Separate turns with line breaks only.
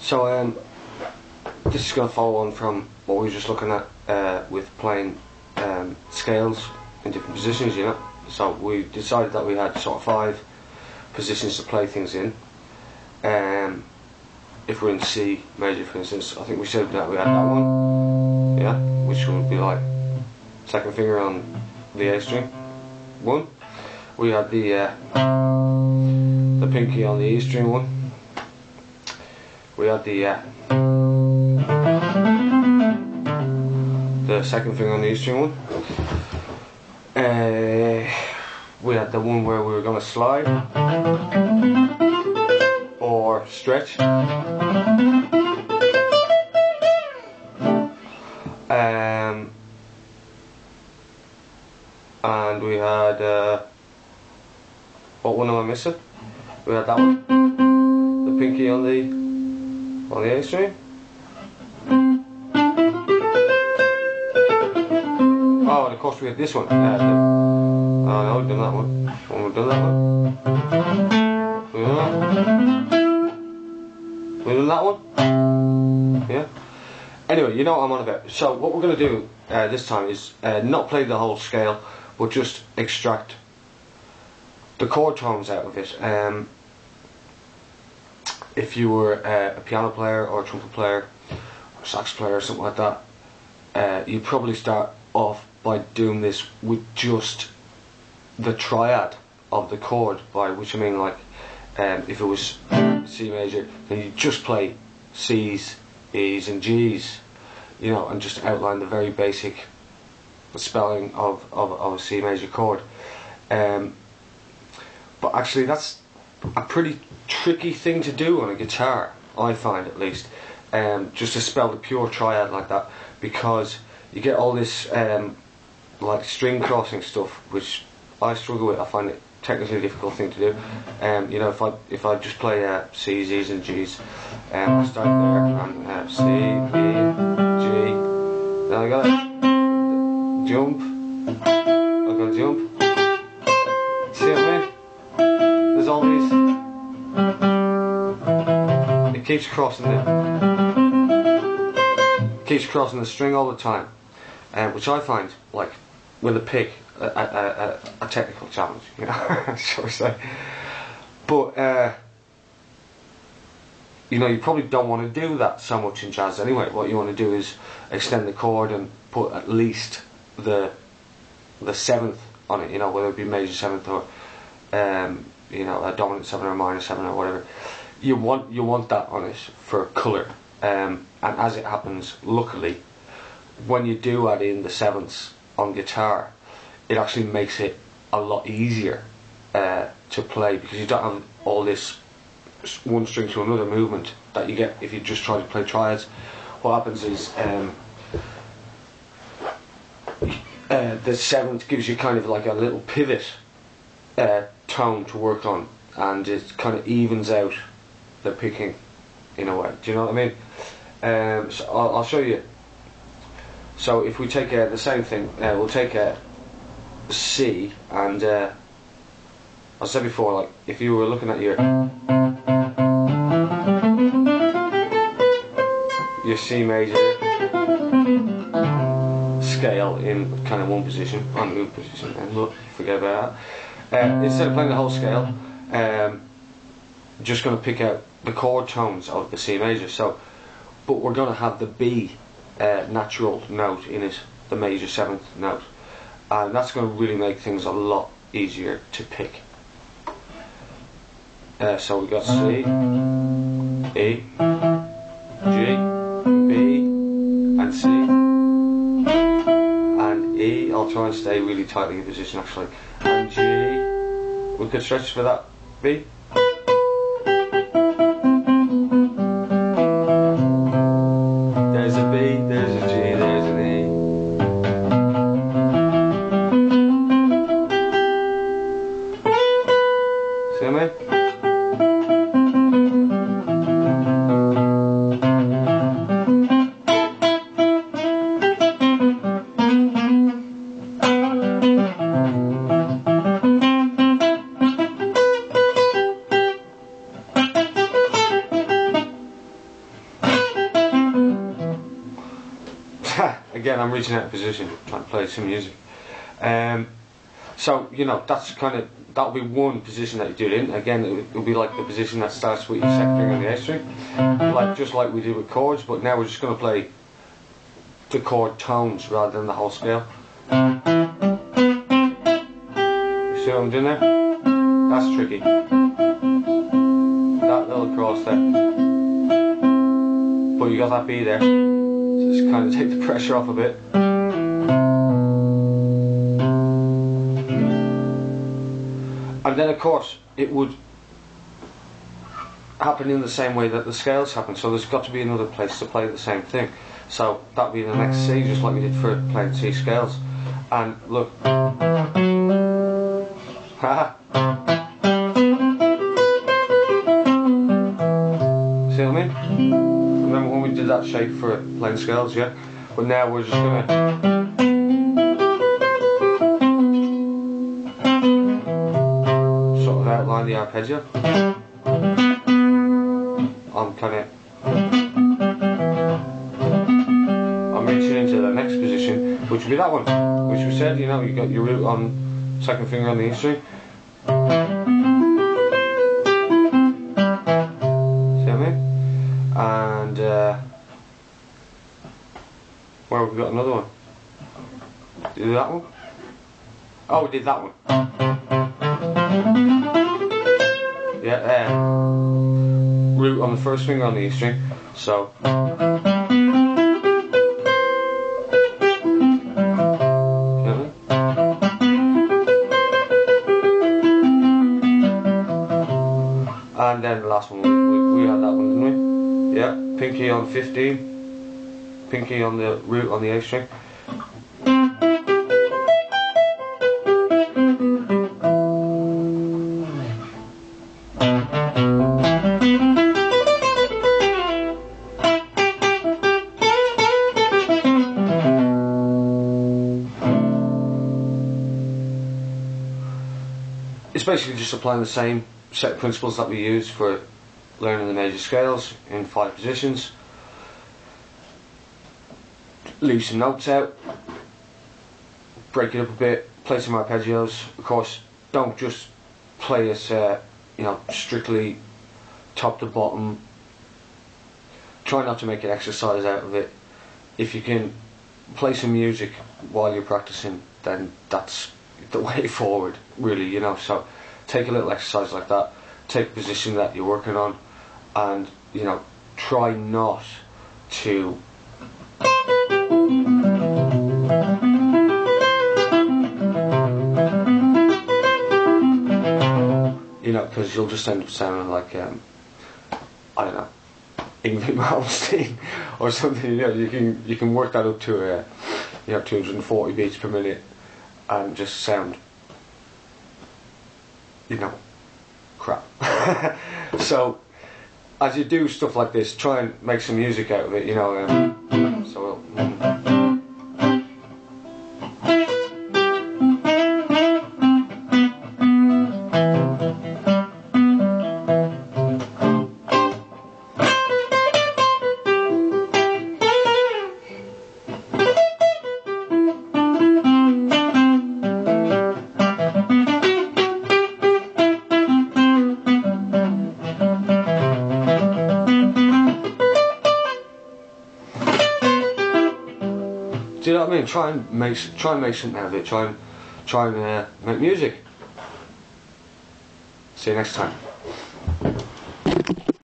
So this is going to follow on from what we were just looking at with playing scales in different positions, you know. So we decided that we had sort of 5 positions to play things in. If we're in C major, for instance, I think we said that we had that one, yeah, which would be like second finger on the A string, 1. We had the pinky on the E string, 1. We had the second finger on the E string, 1. We had the one where we were going to slide or stretch. And we had what one am I missing? We had that one, the pinky on the A string. Oh, and of course we had this one. Oh no, we've done that one. We've done that one. We've done that one. We've done that one. Yeah. Anyway, you know what I'm on about. So what we're going to do this time is not play the whole scale, but just extract the chord tones out of it. If you were a piano player or a trumpet player or sax player or something like that, you'd probably start off by doing this with just the triad of the chord, by which I mean, like, if it was C major, then you just play C's, E's and G's, you know, and just outline the very basic spelling of a C major chord. But actually that's a pretty tricky thing to do on a guitar, I find, at least, just to spell the pure triad like that, because you get all this like string crossing stuff, which I struggle with. I find it technically a difficult thing to do. You know, if I just play C's, E's and G's, I start there and C, B, G, then I got jump, I got jump. See what I mean? There's all these. It keeps crossing the string all the time, which I find, like, with a pick, a technical challenge, you know, shall we say. But you know, you probably don't want to do that so much in jazz anyway. What you want to do is extend the chord and put at least the 7th on it, you know, whether it be major 7th or you know, a dominant 7 or a minor 7 or whatever. You want that on it for colour, and as it happens, luckily, when you do add in the 7ths on guitar, it actually makes it a lot easier to play, because you don't have all this one string to another movement that you get if you just try to play triads. What happens is the 7th gives you kind of like a little pivot tone to work on, and it kind of evens out the picking in a way. Do you know what I mean? So I'll show you. So if we take the same thing, we'll take C, and I said before, like, if you were looking at your C major scale in kind of one position, unmoved position, and look, forget about that. Instead of playing the whole scale, just going to pick out the chord tones of the C major. So, but we're going to have the B natural note in it, the major 7th note, and that's going to really make things a lot easier to pick. So we got C, E, G, B, and C, and E. I'll try and stay really tightly in position actually, and G. We could stretch for that B. There's a B, there's a G, there's an E. See me? again, I'm reaching out of position, trying to play some music. So, you know, that's kind of, that'll be one position that you do it in. Again, it'll be like the position that starts with your second finger on the A string, like just like we did with chords, but now we're just going to play the chord tones rather than the whole scale. You see what I'm doing there? That's tricky. That little cross there. But you got that B there, so just kind of take the pressure off a bit. And then of course it would happen in the same way that the scales happen, so there's got to be another place to play the same thing. So that would be the next C, just like we did for playing C scales. And look. Haha. See what I mean? Remember when we did that shape for playing scales, yeah? But now we're just gonna sort of outline the arpeggio. I'm reaching into the next position, which would be that one, which we said, you know, you got your root on second finger on the E string. See what I mean? And where have we got another one? Did we do that one? Oh, we did that one. Yeah, root on the first finger on the E string. So and then the last one, we had that one, didn't we? Yeah, pinky on 15, pinky on the root on the A string. It's basically just applying the same set of principles that we use for learning the major scales in 5 positions. Leave some notes out, break it up a bit, play some arpeggios. Of course, don't just play it, you know, strictly top to bottom. Try not to make an exercise out of it. If you can play some music while you're practicing, then that's the way forward, really, you know. So take a little exercise like that, take a position that you're working on, and, you know, try not to you know, because you'll just end up sounding like I don't know, Ingrid Malmsteen or something. You know, you can work that up to you know, 240 beats per minute and just sound, you know, crap. So as you do stuff like this, try and make some music out of it, you know. So do you know what I mean? Try and make something out of it. Try and make music. See you next time.